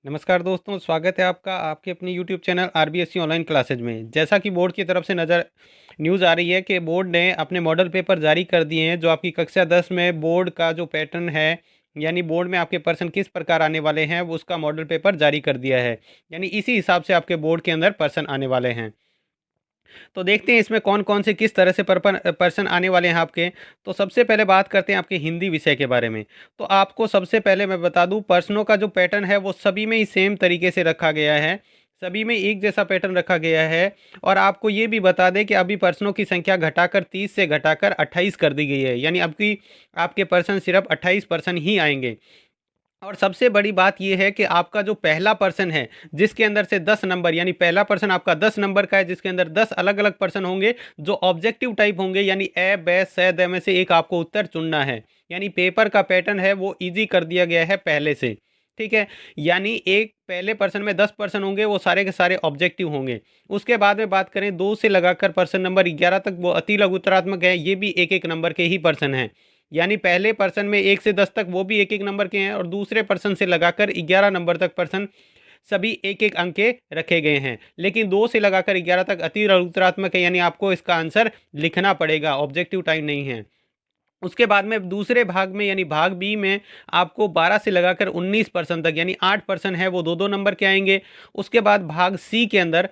नमस्कार दोस्तों, स्वागत है आपका आपके अपने YouTube channel RBSC online classes में। जैसा कि बोर्ड की तरफ से न्यूज़ आ रही है कि बोर्ड ने अपने मॉडल पेपर जारी कर दिए हैं। जो आपकी कक्षा 10 में बोर्ड का जो पैटर्न है, यानी बोर्ड में आपके पर्सन किस प्रकार आने वाले हैं, वो उसका मॉडल पेपर जारी कर दिया है। यानी इसी हिसाब से आपके बोर्ड के अंदर पर्सन आने वाले हैं। तो देखते हैं इसमें कौन-कौन से किस तरह से पर्सन आने वाले हैं आपके। तो सबसे पहले बात करते हैं आपके हिंदी विषय के बारे में। तो आपको सबसे पहले मैं बता दूँ, पर्सनों का जो पैटर्न है वो सभी में ही सेम तरीके से रखा गया है। सभी में एक जैसा पैटर्न रखा गया है। और आपको ये भी बता दें कि अभी पर्सनों की संख्या घटाकर 30 से घटाकर 28 कर दी गई है। यानी अब की आपके पर्सन सिर्फ़ 28 पर्सन ही आएँगे। और सबसे बड़ी बात ये है कि आपका जो पहला पर्सन है, जिसके अंदर से 10 नंबर, यानी पहला पर्सन आपका 10 नंबर का है, जिसके अंदर 10 अलग-अलग पर्सन होंगे, जो ऑब्जेक्टिव टाइप होंगे, यानी ए, बै, सै, दै में से एक आपको उत्तर चुनना है। यानी पेपर का पैटर्न है वो ईज़ी कर दिया गया है पहले से, ठीक है? यानी एक पहले पर्सन में 10 पर्सन होंगे, वो सारे के सारे ऑब्जेक्टिव होंगे। उसके बाद में बात करें 2 से लगाकर पर्सन नंबर 11 तक, वो अति लघुत्तरात्मक है, ये भी एक-एक नंबर के ही पर्सन हैं। यानी पहले पर्सन में 1 से 10 तक वो भी एक-एक नंबर के हैं, और दूसरे पर्सन से लगाकर 11 नंबर तक पर्सन सभी एक-एक अंक के रखे गए हैं। लेकिन 2 से लगाकर 11 तक अति उत्तरात्मक है, यानी आपको इसका आंसर लिखना पड़ेगा, ऑब्जेक्टिव टाइप नहीं है। उसके बाद में दूसरे भाग में, यानी भाग बी में, आपको 12 से लगाकर 19 पर्सन तक, यानी 8 पर्सन है वो 2-2 नंबर के आएँगे। उसके बाद भाग सी के अंदर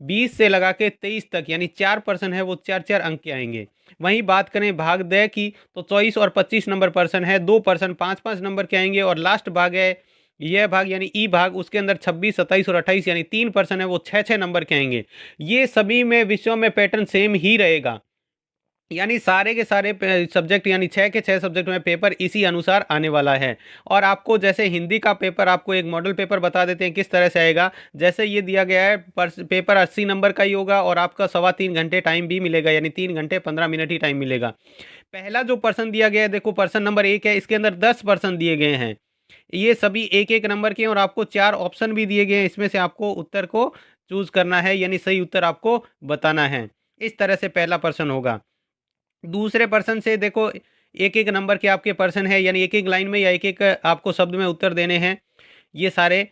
20 से लगा के 23 तक, यानी 4 पर्सन है वो 4-4 अंक के आएँगे। वहीं बात करें भाग द की, तो 24 और 25 नंबर पर्सन है, 2 पर्सन 5-5 नंबर के आएँगे। और लास्ट भाग है यह भाग, यानी ई भाग, उसके अंदर 26, 27 और 28, यानी 3 पर्सन है वो 6-6 नंबर के आएँगे। ये सभी में विषयों में पैटर्न सेम ही रहेगा। यानी सारे के सारे सब्जेक्ट, यानी 6 के 6 सब्जेक्ट में पेपर इसी अनुसार आने वाला है। और आपको जैसे हिंदी का पेपर, आपको एक मॉडल पेपर बता देते हैं किस तरह से आएगा। जैसे ये दिया गया है, पेपर 80 नंबर का ही होगा, और आपका सवा 3 घंटे टाइम भी मिलेगा, यानी 3 घंटे 15 मिनट ही टाइम मिलेगा। पहला जो पर्सन दिया गया है, देखो पर्सन नंबर 1 है, इसके अंदर 10 पर्सन दिए गए हैं। ये सभी एक-एक नंबर के हैं, और आपको 4 ऑप्शन भी दिए गए हैं। इसमें से आपको उत्तर को चूज़ करना है, यानी सही उत्तर आपको बताना है। इस तरह से पहला पर्सन होगा। दूसरे पर्सन से देखो, एक-एक नंबर के आपके पर्सन हैं, यानी एक-एक लाइन में या एक-एक आपको शब्द में उत्तर देने हैं। ये सारे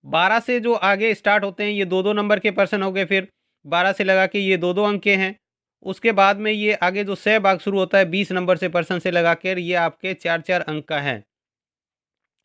12 से जो आगे स्टार्ट होते हैं, ये 2-2 नंबर के पर्सन हो गए। फिर 12 से लगा के ये 2-2 अंक के हैं। उसके बाद में ये आगे जो स भाग शुरू होता है 20 नंबर से पर्सन से लगाकर, ये आपके 4-4 अंक का है।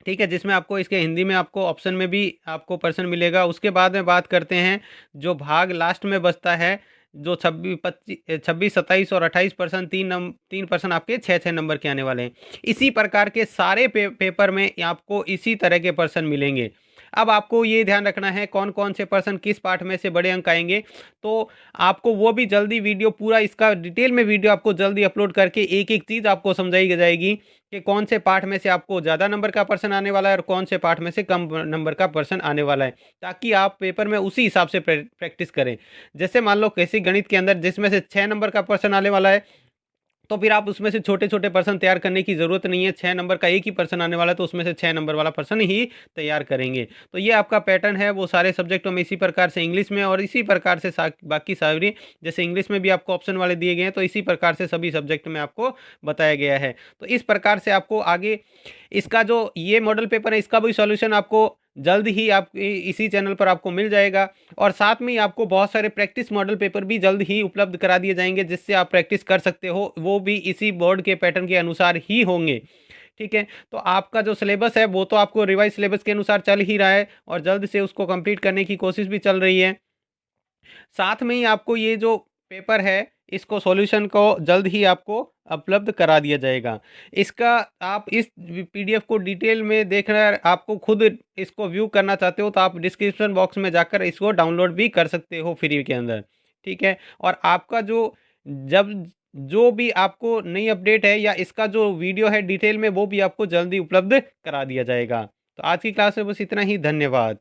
ठीक है? जिसमें आपको इसके हिंदी में आपको ऑप्शन में भी आपको पर्सन मिलेगा। उसके बाद में बात करते हैं, जो भाग लास्ट में बचता है, जो 26, 27 और 28 पर्सन, 3 पर्सन आपके 6-6 नंबर के आने वाले हैं। इसी प्रकार के सारे पेपर में आपको इसी तरह के पर्सन मिलेंगे। अब आपको ये ध्यान रखना है कौन-कौन से पर्सन किस पार्ट में से बड़े अंक आएँगे। तो आपको वो भी जल्दी वीडियो, पूरा इसका डिटेल में वीडियो आपको जल्दी अपलोड करके एक-एक चीज़ आपको समझाई जाएगी कि कौन से पार्ट में से आपको ज़्यादा नंबर का पर्सन आने वाला है, और कौन से पार्ट में से कम नंबर का पर्सन आने वाला है, ताकि आप पेपर में उसी हिसाब से प्रैक्टिस करें। जैसे मान लो किसी गणित के अंदर जिसमें से 6 नंबर का पर्सन आने वाला है, तो फिर आप उसमें से छोटे-छोटे पर्सन तैयार करने की ज़रूरत नहीं है। 6 नंबर का एक ही पर्सन आने वाला है, तो उसमें से 6 नंबर वाला पर्सन ही तैयार करेंगे। तो ये आपका पैटर्न है वो सारे सब्जेक्टों में इसी प्रकार से, इंग्लिश में और इसी प्रकार से बाकी सारी, जैसे इंग्लिश में भी आपको ऑप्शन वाले दिए गए हैं, तो इसी प्रकार से सभी सब्जेक्ट में आपको बताया गया है। तो इस प्रकार से आपको आगे इसका जो ये मॉडल पेपर है, इसका भी सॉल्यूशन आपको जल्द ही आप इसी चैनल पर आपको मिल जाएगा। और साथ में ही आपको बहुत सारे प्रैक्टिस मॉडल पेपर भी जल्द ही उपलब्ध करा दिए जाएंगे, जिससे आप प्रैक्टिस कर सकते हो। वो भी इसी बोर्ड के पैटर्न के अनुसार ही होंगे। ठीक है? तो आपका जो सिलेबस है वो तो आपको रिवाइज सिलेबस के अनुसार चल ही रहा है, और जल्द से उसको कंप्लीट करने की कोशिश भी चल रही है। साथ में ही आपको ये जो पेपर है, इसको सॉल्यूशन को जल्द ही आपको उपलब्ध करा दिया जाएगा। इसका आप इस पीडीएफ को डिटेल में देखना, आपको खुद इसको व्यू करना चाहते हो, तो आप डिस्क्रिप्शन बॉक्स में जाकर इसको डाउनलोड भी कर सकते हो फ्री के अंदर। ठीक है? और आपका जब जो भी आपको नई अपडेट है, या इसका जो वीडियो है डिटेल में, वो भी आपको जल्दी उपलब्ध करा दिया जाएगा। तो आज की क्लास में बस इतना ही। धन्यवाद।